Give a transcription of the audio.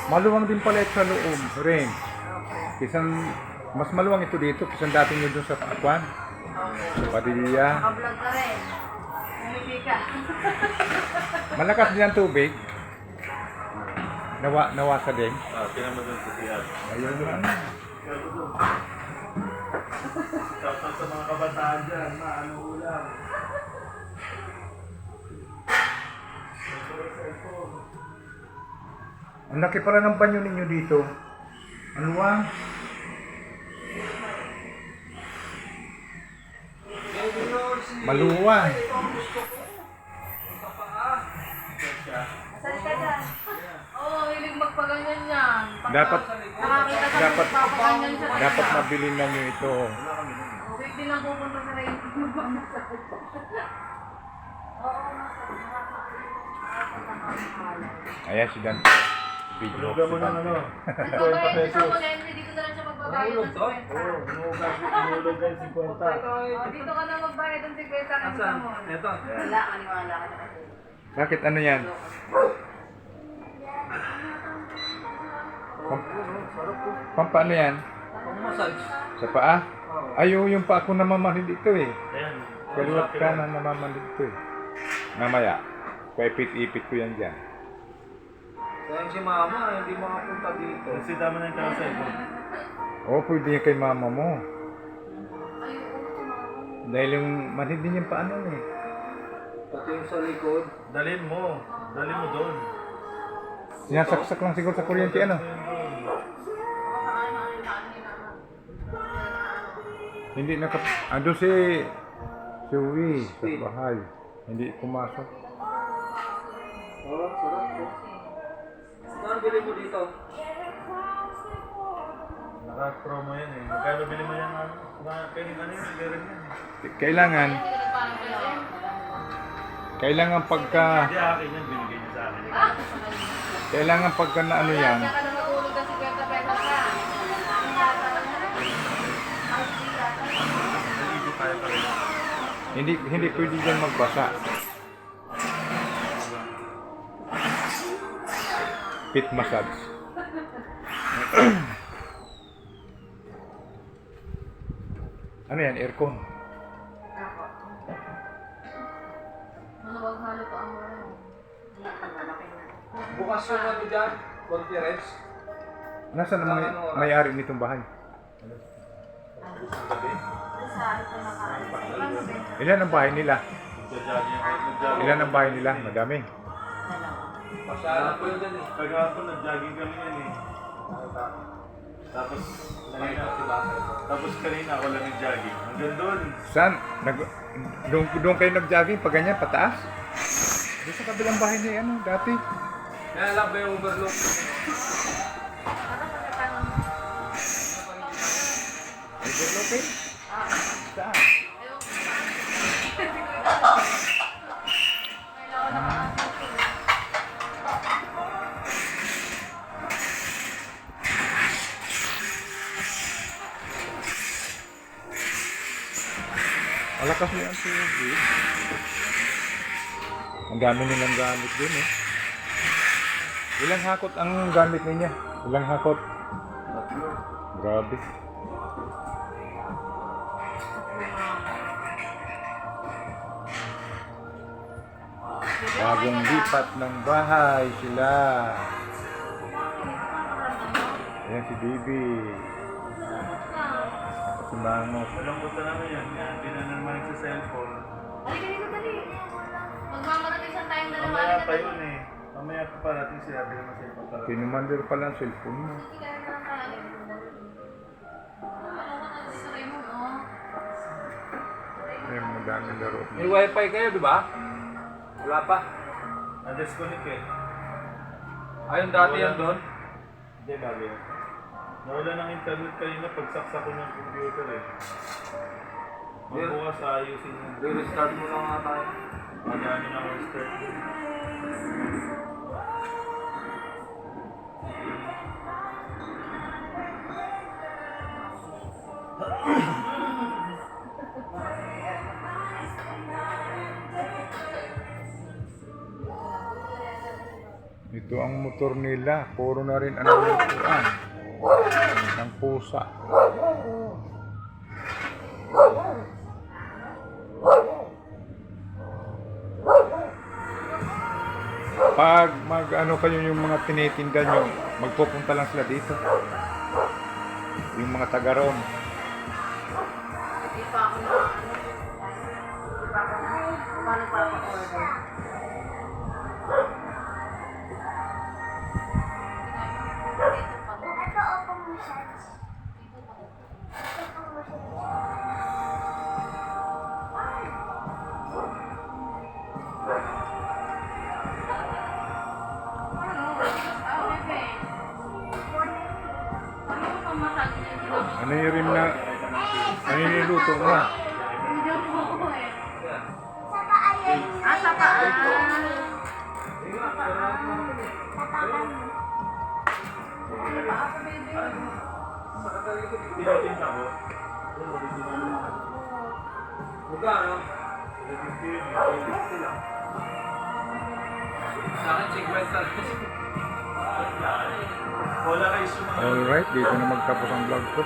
Maluwang din pala ito sa loob, rin. Kisang, mas maluwang ito dito, kisang dating nyo dun sa Akwan. Sa Padilla. Nakablog ka rin. Hindi ka. Malakas din ang tubig. Nawasa din. Pinama doon sa siya. Ayun na. Tapos sa mga kabataan dyan, ano ulam. Ang laki pala ng banyo ninyo dito. Ano ba? Maluwang. Saan ka dyan? Oo, hilig magpaganyan yan. Dapat Nakakita ka dapat magpapaganyan siya. dapat mabili na nyo ito. Okay din ang pupunta sa rain. Oo, Ayan si Dante. Video Hulugan mo si ng Dante. ano. nagbabayad siya sa Molense, dito na lang siya magbabayad ng 50. Oo, hulugan kayo 50. Dito ka na magbayad ng 50 kasi sa mo. Ito. Wala, maniwala ka na. Bakit ano yan? Pampano yan? Massage. Sa paa? Ayo, yung pa ako namamanid dito eh. Ayan. Kaluwat ka na namamanid dito eh. Mamaya, paipit-ipit ko yan dyan. Sayang si mama, hindi makapunta dito. Kasi tama na yung kausay ko. Oo, pwede yan kay mama mo. Dahil yung manid din yung paano eh. Pati yung sa likod. Dalhin mo. Dalhin mo doon. Sinasaksak lang siguro sa kuryente ano. Hindi nakap... Ando si Uwi sa bahay. Hindi pumasok. Oh, sarap po. Saan bili mo dito? Naka-promo yan eh. Magkano bili mo yan? Pwede ka na yun. Sigara yan. Kailangan pagka... Hindi akin yan. Binigay niya sa akin. Kailangan pagka na ano yan. Kaya ka na matulog ng 50 pesos ka. Naligo tayo pa rin. Hindi pwede dyan magbasa. Pit massage. Ano yan? Aircon? Maluwag halo pa ang mga. Bukas yung ano dyan, conference. Nasaan ang may-ari nitong bahay? Ilan ang bahay nila? Nagja-jogging. Ilan ang bahay nila? Madami. Pasyalan po yun dyan eh. Kagapon nag-jogging kami yan eh. Tapos kanina ako lang nag-jogging. Hanggang doon. Saan? Doon kayo nag-jogging pag ganyan, pataas? Doon sa kabilang bahay ni ano, dati. Kaya lang ba yung overlook? Overlook eh? Saan? Malakas mo yan tubig. Ang dami nilang gamit din eh. Ilang hakot ang gamit niya? Ilang hakot? Grabe. Bagong lipat ng bahay sila. Ayan si Bibi. Si Mangot. Walang punta naman yan. Hindi na naman sa cellphone. Halika dito, dali. Magmamarating sa time na naman. Mamaya pa yun eh. Mamaya pa parating siya. Hindi naman cellphone talaga. Kinumander pala ang cellphone mo. Ayan, madaming laro. May wifi kayo, di ba? Wala pa. Na-disconnect eh. Ayun dati yan doon. Hindi, bago yun. Nawala ng internet kanina pagsaksak ko ng computer eh. Magbukas ayusin yun. Re-restart mo na nga tayo. Madami na ako start. Ito ang motor nila. Puro na rin ano lutuan ng pusa. Pag mag ano kayo yung mga tinitinda nyo, magpupunta lang sila dito. Yung mga taga roon. Hindi pa ako na, hindi pa ako na, paano pa ako order? Ito opo massage. Ito po massage. Ano yung rim na ano yung niluto mo? Sa paa yan. Ah, sa paa. Tapakan mo. Tinatinda ko. Magkano? Sa akin, 50 lang. Wala kayo sumama. Alright, dito na magtapos ang vlog ko.